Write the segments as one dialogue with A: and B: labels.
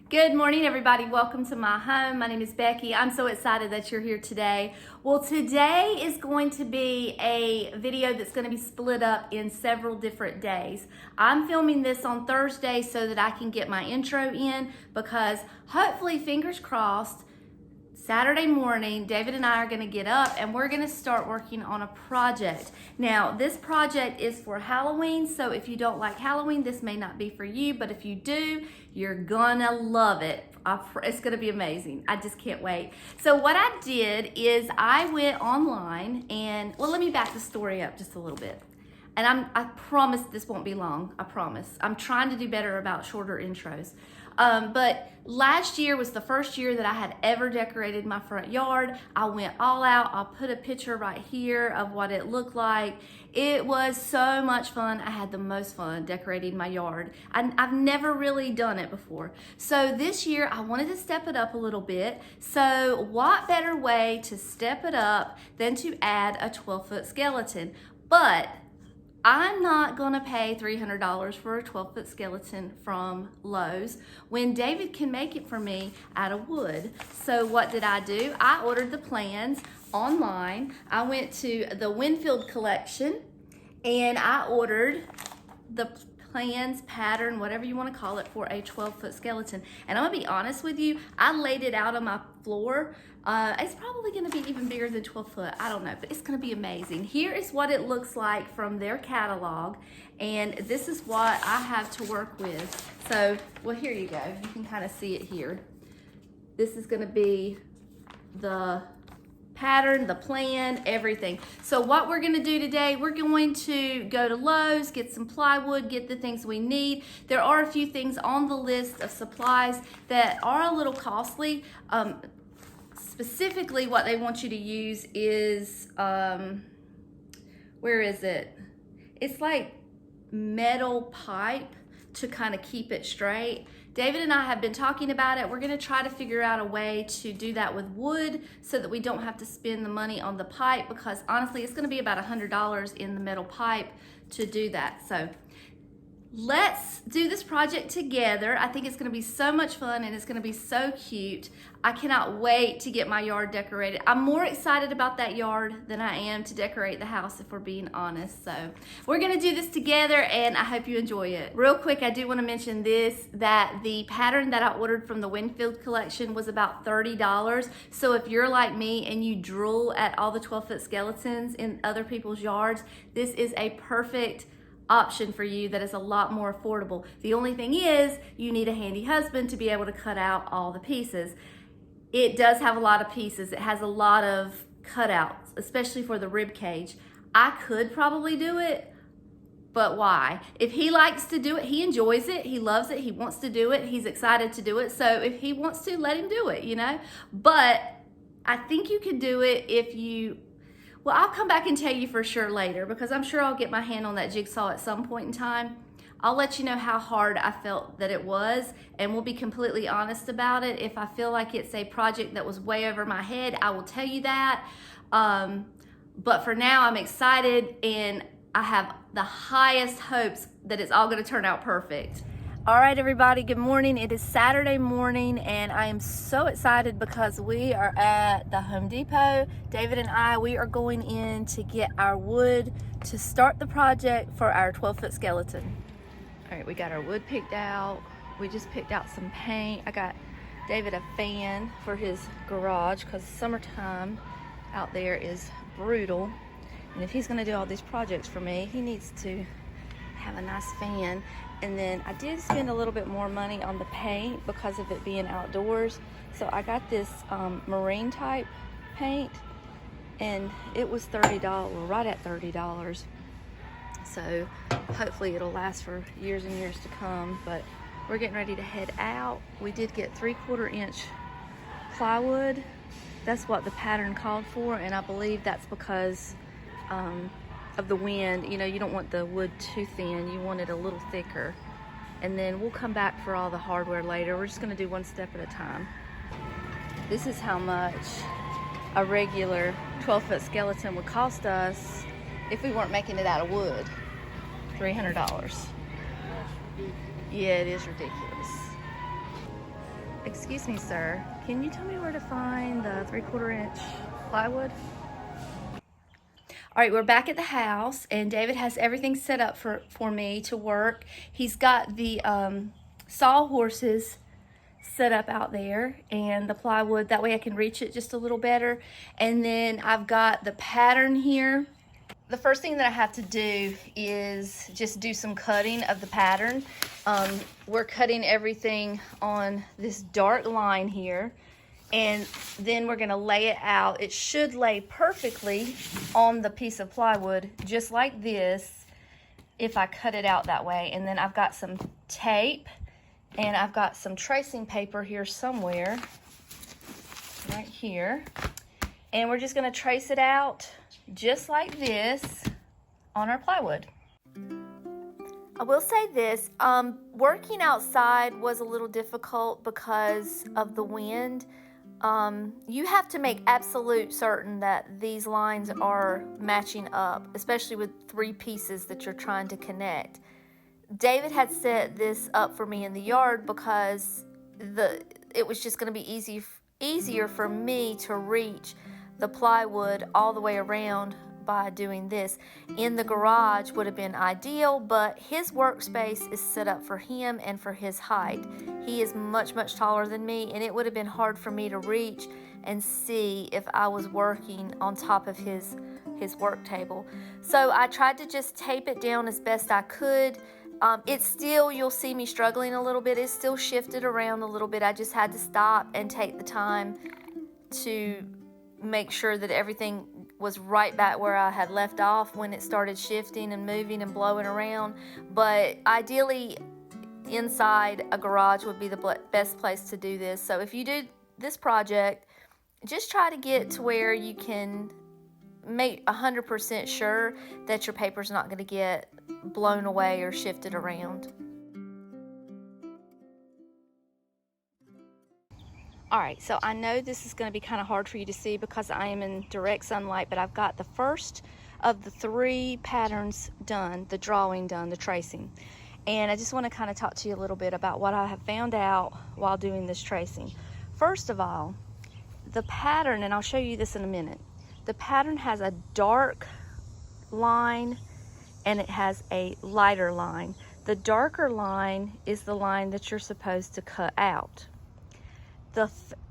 A: Good morning, everybody. Welcome to my home. My name is Becky. I'm so excited that you're here today. Well, today is going to be a video that's going to be split up in several different days. I'm filming this on Thursday so that I can get my intro in because hopefully, fingers crossed, Saturday morning, David and I are going to get up and we're going to start working on a project. Now, this project is for Halloween, so if you don't like Halloween, this may not be for you, but if you do, you're gonna love it. It's gonna be amazing. I just can't wait. So what I did is I went online and, well, let me back the story up just a little bit. And I promise this won't be long, I promise. I'm trying to do better about shorter intros. But last year was the first year that I had ever decorated my front yard. I went all out. I'll put a picture right here of what it looked like. It was so much fun. I had the most fun decorating my yard. I've never really done it before. So this year I wanted to step it up a little bit. So what better way to step it up than to add a 12-foot skeleton? But I'm not gonna pay $300 for a 12-foot skeleton from Lowe's when David can make it for me out of wood. So what did I do? I ordered the plans online. I went to the Winfield collection and I ordered the plans, pattern, whatever you want to call it, for a 12-foot skeleton. And I'm gonna be honest with you, I laid it out on my floor. It's probably gonna be even bigger than 12 foot, I don't know, but it's gonna be amazing. Here is what it looks like from their catalog, and this is what I have to work with. So, well, here you go, you can kind of see it here. This is gonna be the pattern, the plan, everything. So what we're gonna do today, we're going to go to Lowe's, get some plywood, get the things we need. There are a few things on the list of supplies that are a little costly. Specifically, what they want you to use is, where is it? It's like metal pipe to kind of keep it straight. David and I have been talking about it. We're gonna try to figure out a way to do that with wood so that we don't have to spend the money on the pipe, because honestly, it's gonna be about $100 in the metal pipe to do that. So let's do this project together. I think it's gonna be so much fun and it's gonna be so cute. I cannot wait to get my yard decorated. I'm more excited about that yard than I am to decorate the house, if we're being honest. So we're gonna do this together and I hope you enjoy it. Real quick, I do wanna mention this, that the pattern that I ordered from the Winfield collection was about $30. So if you're like me and you drool at all the 12-foot skeletons in other people's yards, this is a perfect option for you that is a lot more affordable. The only thing is you need a handy husband to be able to cut out all the pieces. It does have a lot of pieces. It has a lot of cutouts, especially for the rib cage. I could probably do it, but why? If he likes to do it, he enjoys it, he loves it, he wants to do it, he's excited to do it. So if he wants to, let him do it, you know? But I think you could do it if you, well, I'll come back and tell you for sure later, because I'm sure I'll get my hand on that jigsaw at some point in time. I'll let you know how hard I felt that it was, and we'll be completely honest about it. If I feel like it's a project that was way over my head, I will tell you that. But for now, I'm excited, and I have the highest hopes that it's all gonna turn out perfect. All right, everybody, good morning. It is Saturday morning, and I am so excited because we are at the Home Depot. David and I, we are going in to get our wood to start the project for our 12-foot skeleton. All right, we got our wood picked out. We just picked out some paint. I got David a fan for his garage because summertime out there is brutal. And if he's gonna do all these projects for me, he needs to have a nice fan. And then I did spend a little bit more money on the paint because of it being outdoors. So I got this marine type paint, and it was $30, right at $30. So hopefully it'll last for years and years to come. But we're getting ready to head out. We did get 3/4 inch plywood. That's what the pattern called for, and I believe that's because of the wind. You know, you don't want the wood too thin, you want it a little thicker. And then we'll come back for all the hardware later. We're just gonna do one step at a time. This is how much a regular 12-foot skeleton would cost us if we weren't making it out of wood. $300. Yeah, it is ridiculous. Excuse me, sir. Can you tell me where to find the 3/4 inch plywood? All right, we're back at the house, and David has everything set up for me to work. He's got the sawhorses set up out there and the plywood. That way I can reach it just a little better. And then I've got the pattern here. The first thing that I have to do is just do some cutting of the pattern. We're cutting everything on this dark line here, and then we're gonna lay it out. It should lay perfectly on the piece of plywood, just like this, if I cut it out that way. And then I've got some tape, and I've got some tracing paper here somewhere, right here. And we're just gonna trace it out just like this on our plywood. I will say this, working outside was a little difficult because of the wind. You have to make absolute certain that these lines are matching up, especially with 3 pieces that you're trying to connect. David had set this up for me in the yard because it was just going to be easier for me to reach the plywood all the way around by doing this. In the garage would have been ideal, but his workspace is set up for him and for his height. He is much taller than me, and it would have been hard for me to reach and see if I was working on top of his work table. So I tried to just tape it down as best I could. It's still, you'll see me struggling a little bit. It's still shifted around a little bit. I just had to stop and take the time to make sure that everything was right back where I had left off when it started shifting and moving and blowing around. But ideally, inside a garage would be the best place to do this. So if you do this project, just try to get to where you can make 100% sure that your paper's not going to get blown away or shifted around. All right, so I know this is going to be kind of hard for you to see because I am in direct sunlight, but I've got the first of the 3 patterns done, the drawing done, the tracing. And I just want to kind of talk to you a little bit about what I have found out while doing this tracing. First of all, the pattern, and I'll show you this in a minute, the pattern has a dark line and it has a lighter line. The darker line is the line that you're supposed to cut out.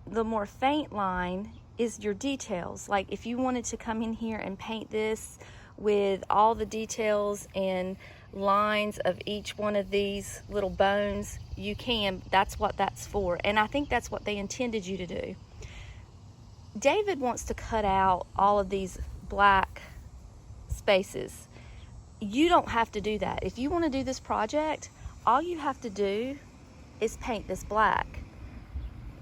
A: The more faint line is your details. Like if you wanted to come in here and paint this with all the details and lines of each one of these little bones, you can. That's what that's for. And I think that's what they intended you to do. David wants to cut out all of these black spaces. You don't have to do that. If you want to do this project, all you have to do is paint this black,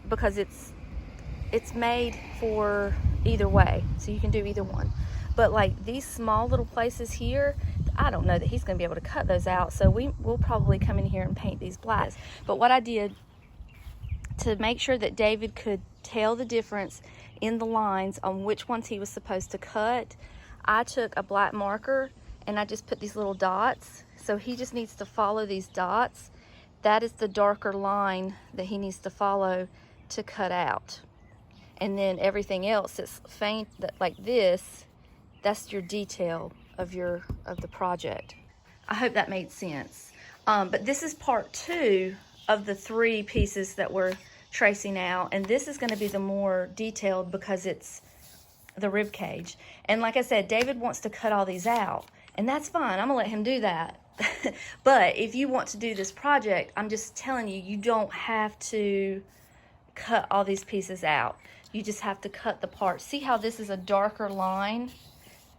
A: because it's made for either way, so you can do either one. But like these small little places here, I don't know that he's going to be able to cut those out, so we'll probably come in here and paint these blacks. But what I did to make sure that David could tell the difference in the lines on which ones he was supposed to cut, I took a black marker and I just put these little dots. So he just needs to follow these dots. That is the darker line that he needs to follow to cut out. And then everything else that's faint, like this, that's your detail of the project. I hope that made sense. But this is part 2 of the 3 pieces that we're tracing out, and this is going to be the more detailed because it's the rib cage. And like I said, David wants to cut all these out, and that's fine. I'm gonna let him do that. But if you want to do this project, I'm just telling you, you don't have to cut all these pieces out. You just have to cut the parts. See how this is a darker line?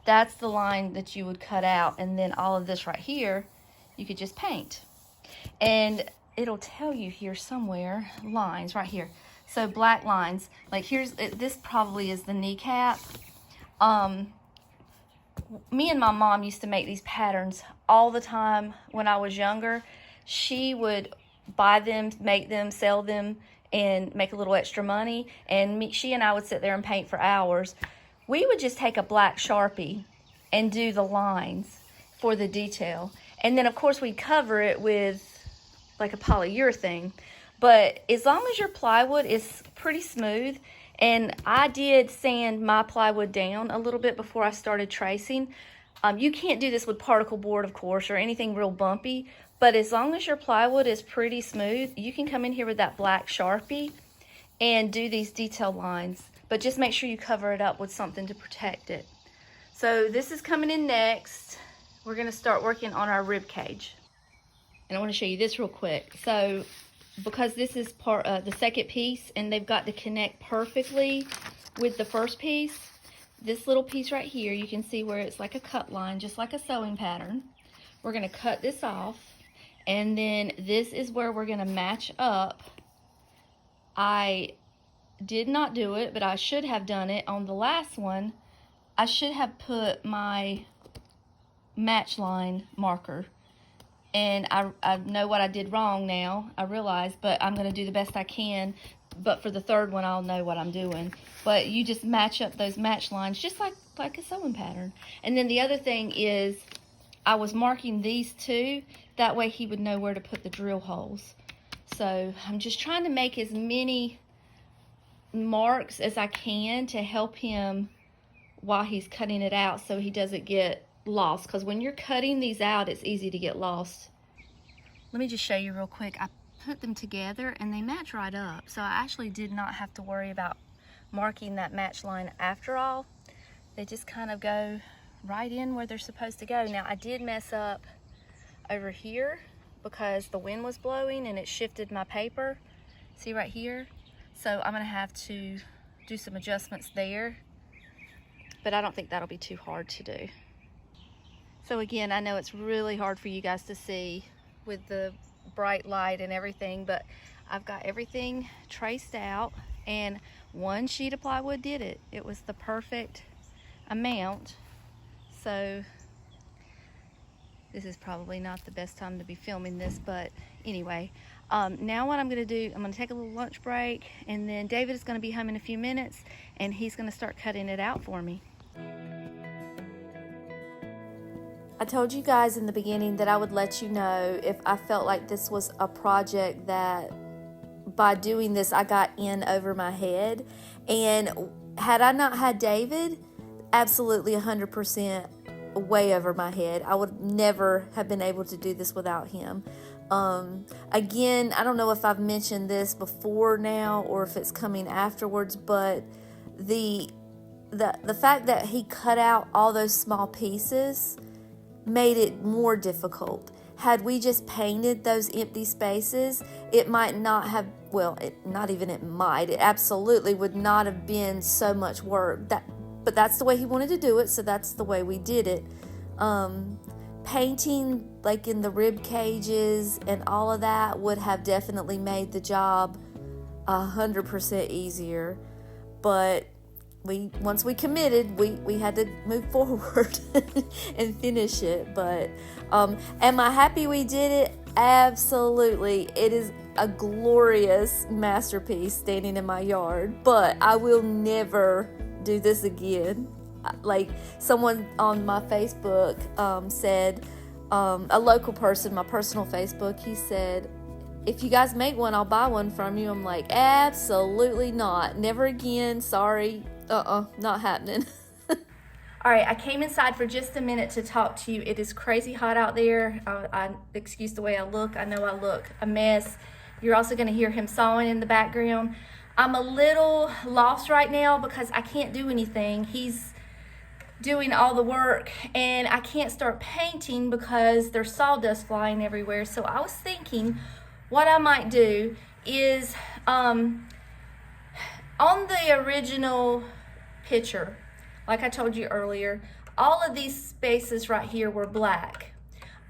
A: That's the line that you would cut out, and then all of this right here, you could just paint. And it'll tell you here somewhere, lines right here. So black lines, like this probably is the kneecap. Me and my mom used to make these patterns all the time when I was younger. She would buy them, make them, sell them, and make a little extra money. And she and I would sit there and paint for hours. We would just take a black Sharpie and do the lines for the detail. And then of course we'd cover it with like a polyurethane. But as long as your plywood is pretty smooth, and I did sand my plywood down a little bit before I started tracing. You can't do this with particle board, of course, or anything real bumpy, but as long as your plywood is pretty smooth, you can come in here with that black Sharpie and do these detail lines, but just make sure you cover it up with something to protect it. So this is coming in next. We're gonna start working on our rib cage. And I wanna show you this real quick. So because this is part the second piece and they've got to connect perfectly with the first piece, this little piece right here, you can see where it's like a cut line, just like a sewing pattern. We're gonna cut this off, and then this is where we're gonna match up. I did not do it, but I should have done it on the last one. I should have put my match line marker, and I know what I did wrong now, I realize, but I'm gonna do the best I can. But for the third one, I'll know what I'm doing. But you just match up those match lines just like a sewing pattern. And then the other thing is I was marking these two. That way he would know where to put the drill holes. So I'm just trying to make as many marks as I can to help him while he's cutting it out so he doesn't get lost. Because when you're cutting these out, it's easy to get lost. Let me just show you real quick. I put them together and they match right up, so I actually did not have to worry about marking that match line after all. They just kind of go right in where they're supposed to go. Now I did mess up over here because the wind was blowing and it shifted my paper, see right here, so I'm gonna have to do some adjustments there, but I don't think that'll be too hard to do. So again, I know it's really hard for you guys to see with the bright light and everything, but I've got everything traced out, and one sheet of plywood did it. It was the perfect amount. So this is probably not the best time to be filming this, but anyway, now what I'm gonna do, I'm gonna take a little lunch break, and then David is gonna be home in a few minutes and he's gonna start cutting it out for me. I told you guys in the beginning that I would let you know if I felt like this was a project that by doing this I got in over my head. And had I not had David, absolutely 100% way over my head. I would never have been able to do this without him. Again, I don't know if I've mentioned this before now or if it's coming afterwards, but the fact that he cut out all those small pieces made it more difficult. Had we just painted those empty spaces, it might not have, well, it absolutely would not have been so much work. But that's the way he wanted to do it, so that's the way we did it. Painting like in the rib cages and all of that would have definitely made the job 100% easier, but once we committed, we had to move forward and finish it. But am I happy we did it? Absolutely. It is a glorious masterpiece standing in my yard, but I will never do this again. Like someone on my Facebook said, a local person, my personal Facebook, he said, if you guys make one, I'll buy one from you. I'm like, absolutely not. Never again. Sorry. Not happening. All right, I came inside for just a minute to talk to you. It is crazy hot out there. Excuse the way I look. I know I look a mess. You're also going to hear him sawing in the background. I'm a little lost right now because I can't do anything. He's doing all the work, and I can't start painting because there's sawdust flying everywhere. So I was thinking what I might do is on the original picture, like I told you earlier, all of these spaces right here were black,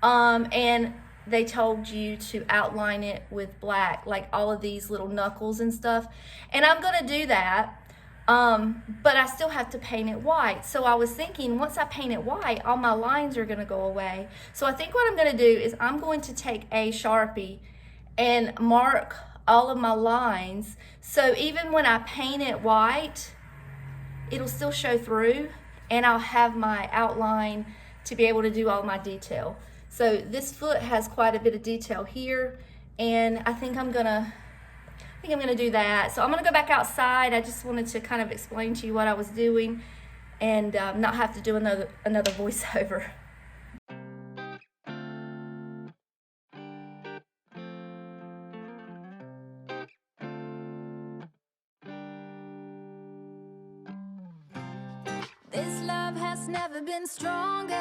A: and they told you to outline it with black, like all of these little knuckles and stuff, and I'm gonna do that, but I still have to paint it white. So I was thinking once I paint it white, all my lines are gonna go away. So I think what I'm gonna do is I'm going to take a Sharpie and mark all of my lines, so even when I paint it white, it'll still show through, and I'll have my outline to be able to do all my detail. So this foot has quite a bit of detail here, and I think I'm gonna think I'm gonna do that. So I'm gonna go back outside. I just wanted to kind of explain to you what I was doing and not have to do another voiceover.
B: This love has never been stronger.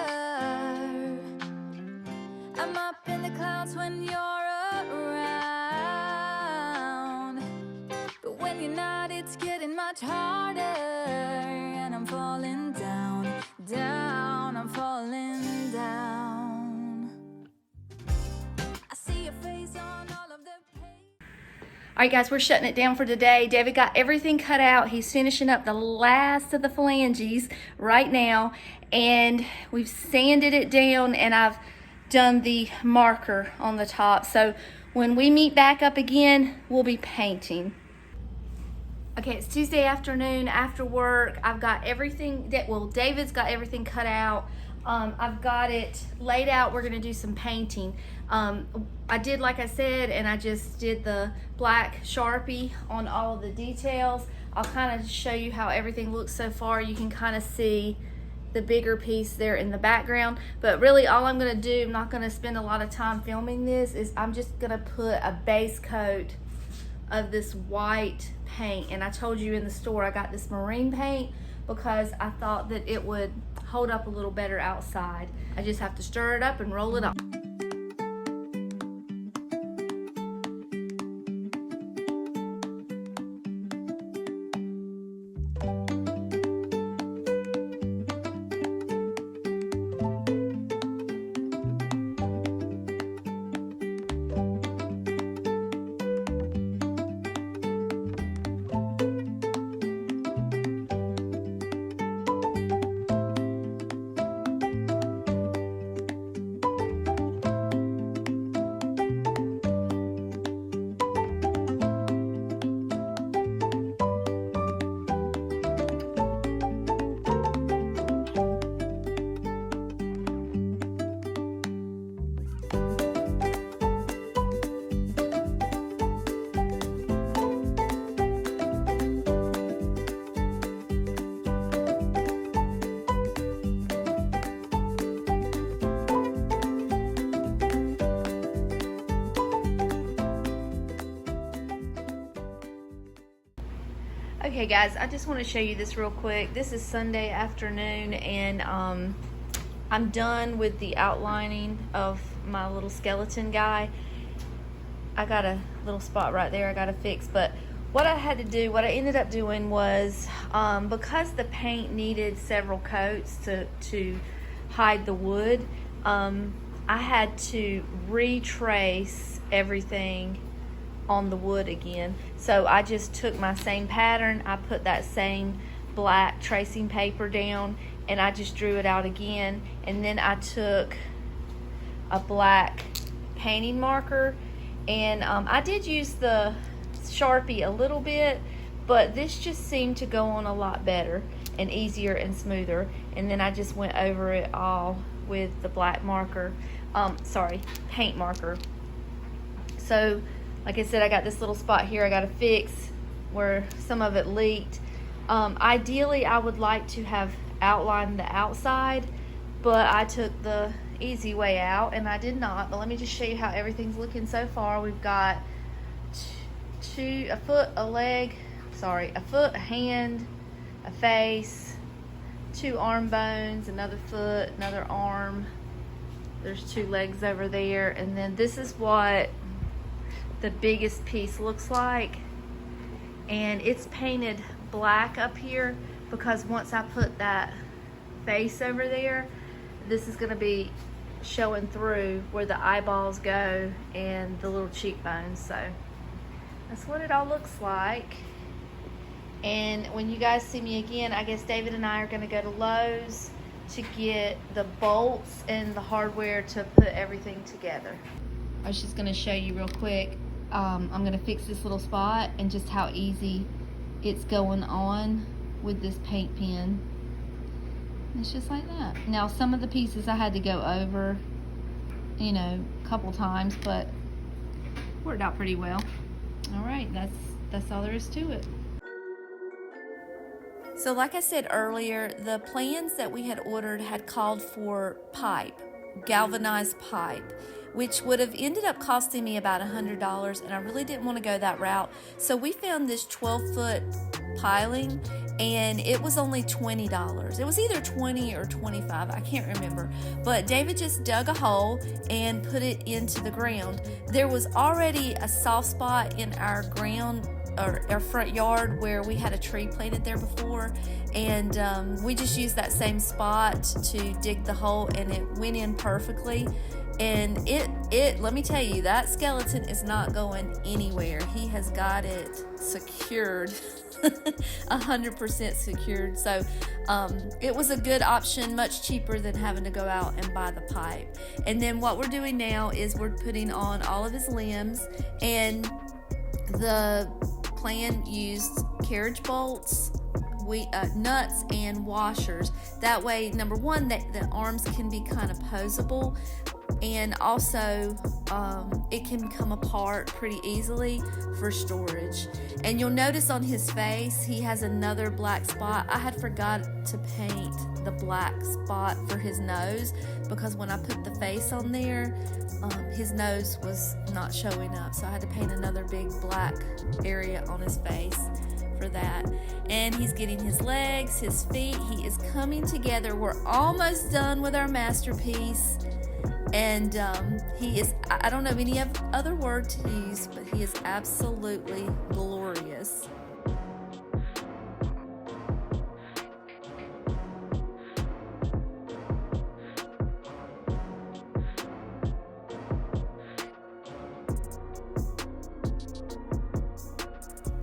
B: I'm up in the clouds when you're around, but when you're not, it's getting much harder. And I'm falling down, down, I'm falling down. I see your face on all of the
A: All right, guys, we're shutting it down for today. David got everything cut out. He's finishing up the last of the phalanges right now, and we've sanded it down, and I've done the marker on the top. So when we meet back up again, we'll be painting. Okay, it's Tuesday afternoon after work. I've got everything David's got everything cut out. I've got it laid out. We're gonna do some painting. I did, like I said, and I just did the black Sharpie on all of the details. I'll kind of show you how everything looks so far. You can kind of see the bigger piece there in the background, but really all I'm gonna do, I'm not gonna spend a lot of time filming this, is I'm just gonna put a base coat of this white paint. And I told you in the store I got this marine paint because I thought that it would hold up a little better outside. I just have to stir it up and roll it on. Okay guys, I just want to show you this real quick. This is Sunday afternoon, and I'm done with the outlining of my little skeleton guy. I got a little spot right there I got to fix, but what I had to do, what I ended up doing was, because the paint needed several coats to hide the wood, I had to retrace everything on the wood again. So I just took my same pattern, I put that same black tracing paper down, and I just drew it out again, and then I took a black painting marker, and I did use the Sharpie a little bit, but this just seemed to go on a lot better and easier and smoother, and then I just went over it all with the black marker, paint marker. So like I said, I got this little spot here I got to fix where some of it leaked. Ideally, I would like to have outlined the outside, but I took the easy way out, and I did not. But let me just show you how everything's looking so far. We've got a foot, a hand, a face, 2 arm bones, another foot, another arm. There's 2 legs over there, and then this is what the biggest piece looks like, and it's painted black up here because once I put that face over there, this is going to be showing through where the eyeballs go and the little cheekbones. So that's what it all looks like. And when you guys see me again, I guess David and I are going to go to Lowe's to get the bolts and the hardware to put everything together. I was just going to show you real quick. I'm going to fix this little spot and just how easy it's going on with this paint pen. It's just like that. Now, some of the pieces I had to go over, a couple times, but worked out pretty well. All right, that's that's all there is to it. So like I said earlier, the plans that we had ordered had called for pipe, galvanized pipe, which would have ended up costing me about $100, and I really didn't want to go that route. So we found this 12-foot piling, and it was only $20. It was either $20 or $25, I can't remember. But David just dug a hole and put it into the ground. There was already a soft spot in our ground, or our front yard, where we had a tree planted there before, and we just used that same spot to dig the hole, and it went in perfectly. And it let me tell you, that skeleton is not going anywhere. He has got it secured, 100% secured. So it was a good option, much cheaper than having to go out and buy the pipe. And then what we're doing now is we're putting on all of his limbs, and the plan used carriage bolts, nuts, and washers. That way, number one, the arms can be kind of posable, and also it can come apart pretty easily for storage. And you'll notice on his face he has another black spot. I had forgot to paint the black spot for his nose, because when I put the face on there, his nose was not showing up, so I had to paint another big black area on his face for that. And he's getting his legs, his feet. He is coming together. We're almost done with our masterpiece, and he is, I don't know any other word to use, but he is absolutely glorious.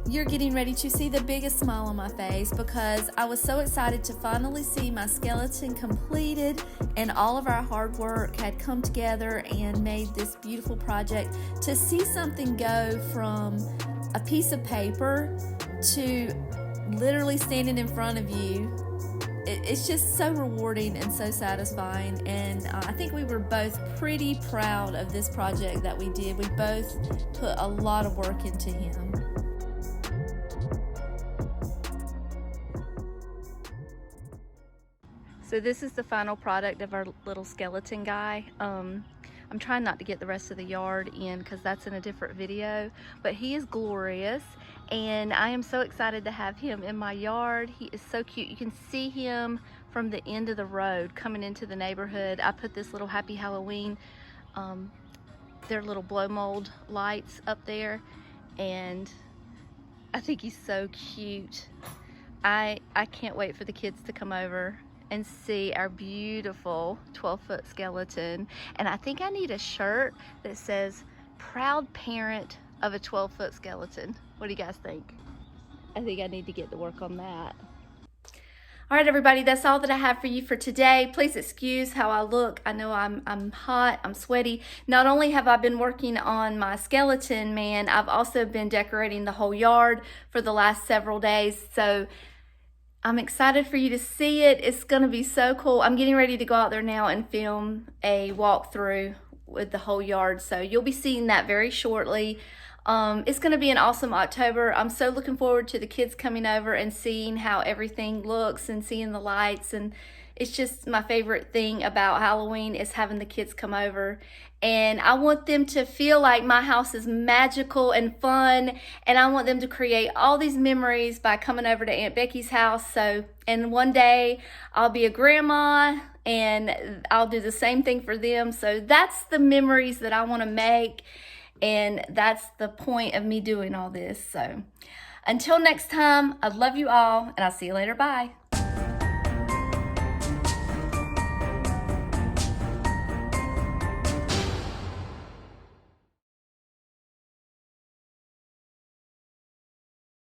A: You're getting ready to see the biggest smile on my face, because I was so excited to finally see my skeleton completed, and all of our hard work had come together and made this beautiful project. To see something go from a piece of paper to literally standing in front of you, it's just so rewarding and so satisfying. And I think we were both pretty proud of this project that we did. We both put a lot of work into him. So this is the final product of our little skeleton guy. I'm trying not to get the rest of the yard in, because that's in a different video, but he is glorious, and I am so excited to have him in my yard. He is so cute. You can see him from the end of the road coming into the neighborhood. I put this little Happy Halloween, their little blow mold lights up there, and I think he's so cute. I can't wait for the kids to come over and see our beautiful 12-foot skeleton. And I think I need a shirt that says proud parent of a 12-foot skeleton. What do you guys think? I think I need to get to work on that. All right, everybody, that's all that I have for you for today. Please excuse how I look. I know I'm hot, I'm sweaty. Not only have I been working on my skeleton man, I've also been decorating the whole yard for the last several days. So I'm excited for you to see it. It's gonna be so cool. I'm getting ready to go out there now and film a walkthrough with the whole yard. So you'll be seeing that very shortly. It's gonna be an awesome October. I'm so looking forward to the kids coming over and seeing how everything looks and seeing the lights. And it's just my favorite thing about Halloween is having the kids come over. And I want them to feel like my house is magical and fun. And I want them to create all these memories by coming over to Aunt Becky's house. And one day I'll be a grandma and I'll do the same thing for them. So that's the memories that I want to make. And that's the point of me doing all this. So until next time, I love you all, and I'll see you later. Bye.